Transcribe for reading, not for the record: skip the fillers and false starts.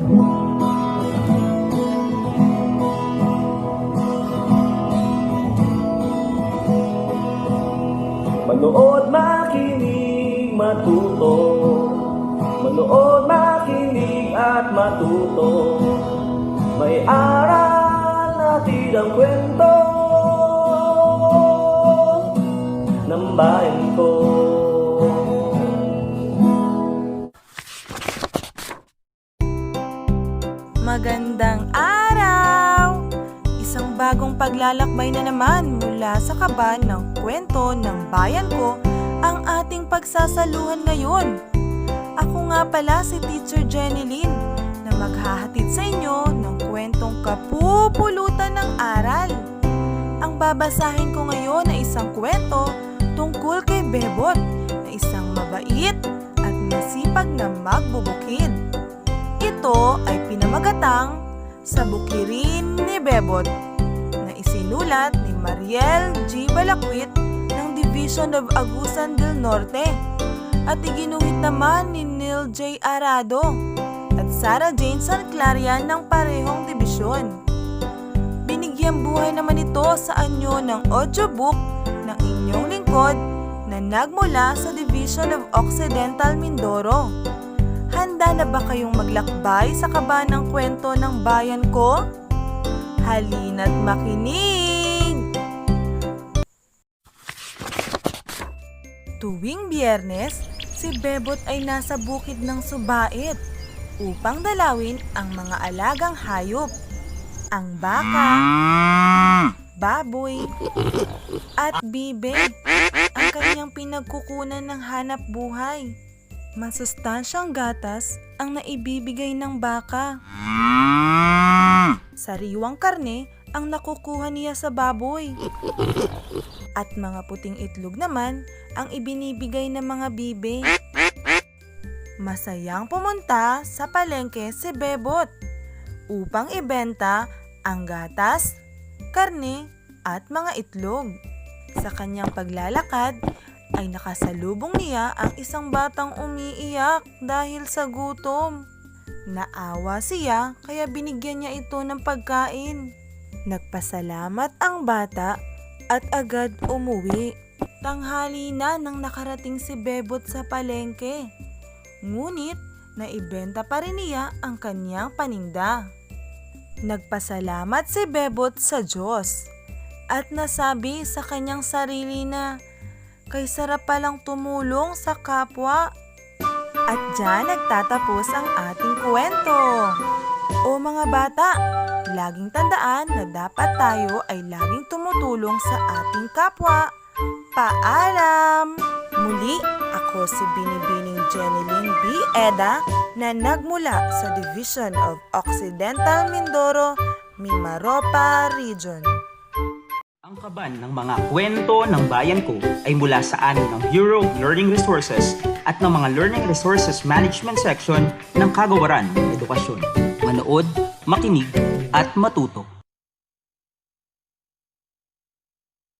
Manood, makinig, matuto. Manood, makinig at matuto. May aral natin ang kwento ng bayan ko. Magandang araw! Isang bagong paglalakbay na naman mula sa kaban ng kwento ng bayan ko ang ating pagsasaluhan ngayon. Ako nga pala si Teacher Jenilyn na maghahatid sa inyo ng kwentong kapupulutan ng aral. Ang babasahin ko ngayon ay isang kwento tungkol kay Bebot na isang mabait at masipag na magbubukid. Ito ay pinamagatang Sa Bukirin ni Bebot na isinulat ni Mariel G. Balakwit ng Division of Agusan del Norte at iginuhit naman ni Neil J. Arado at Sarah Jane San Clarian ng parehong dibisyon. Binigyang buhay naman ito sa anyo ng audiobook ng inyong lingkod na nagmula sa Division of Occidental Mindoro. Handa na ba kayong maglakbay sa kaba ng kwento ng bayan ko? Halina't makinig! Tuwing Biyernes, si Bebot ay nasa bukid ng Subait upang dalawin ang mga alagang hayop. Ang baka, baboy, at bibe ang kanyang pinagkukunan ng hanap buhay. Masustansyang gatas ang naibibigay ng baka. Sariwang karne ang nakukuha niya sa baboy. At mga puting itlog naman ang ibinibigay ng mga bibe. Masayang pumunta sa palengke si Bebot upang ibenta ang gatas, karne at mga itlog. Sa kanyang paglalakad ay nakasalubong niya ang isang batang umiiyak dahil sa gutom. Naawa siya kaya binigyan niya ito ng pagkain. Nagpasalamat ang bata at agad umuwi. Tanghali na nang nakarating si Bebot sa palengke. Ngunit naibenta pa rin niya ang kanyang paninda. Nagpasalamat si Bebot sa Diyos at nasabi sa kanyang sarili na kay sarap palang tumulong sa kapwa. At diyan nagtatapos ang ating kwento. O mga bata, laging tandaan na dapat tayo ay laging tumutulong sa ating kapwa. Paalam! Muli, ako si Binibining Jenilyn B. Eda na nagmula sa Division of Occidental Mindoro, Mimaropa Region. Ang kaban ng mga kwento ng bayan ko ay mula sa amin ng Bureau of Learning Resources at ng mga Learning Resources Management Section ng Kagawaran ng Edukasyon. Manood, makinig at matuto.